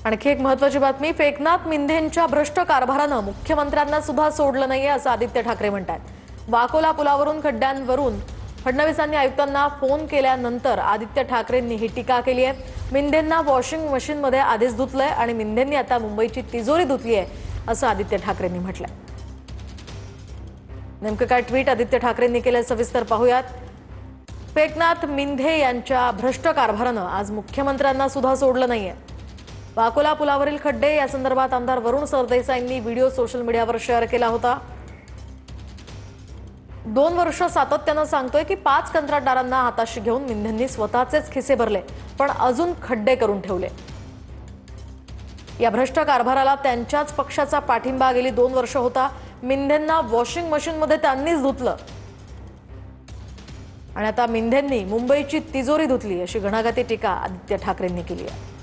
आणखी एक महत्त्वाची बातमी, एकनाथ मिंधेंच्या भ्रष्ट कारभारानं मुख्यमंत्र्यांना सुद्धा सोडलं नाहीये असं आदित्य ठाकरे म्हणतात. वाकोला पुलावरून खड्ड्यांवरून फडणवीसांनी आयुक्तांना फोन केल्यानंतर आदित्य ठाकरेंनी ही टीका केली आहे. मिंधेंना वॉशिंग मशीनमध्ये आधीच धुतलंय आणि मिंधेंनी आता मुंबईची तिजोरी धुतली आहे असं आदित्य ठाकरेंनी म्हटलंय. नेमकं काय ट्विट आदित्य ठाकरेंनी केलं सविस्तर पाहूयात. एकनाथ मिंधे यांच्या भ्रष्ट कारभारानं आज मुख्यमंत्र्यांना सुद्धा सोडलं नाहीये. वाकोला पुलावरील खड्डे या संदर्भात आमदार वरुण सरदेसाईंनी व्हिडिओ सोशल मीडियावर शेअर केला होता. 2 वर्ष सातत्यानं सांगतोय की 5 कंत्राटदारांना हाताशी घेऊन मिंधेंनी स्वतःचेच खिसे भरले पण अजून खड्डे करून ठेवले. या भ्रष्ट कारभाराला त्यांच्याच पक्षाचा पाठिंबा गेली 2 वर्ष होता. मिंधेंना वॉशिंग मशीनमध्ये त्यांनीच धुतलं आणि आता मिंधेंनी मुंबईची तिजोरी धुतली अशी घणाघाती टीका आदित्य ठाकरेंनी केली आहे.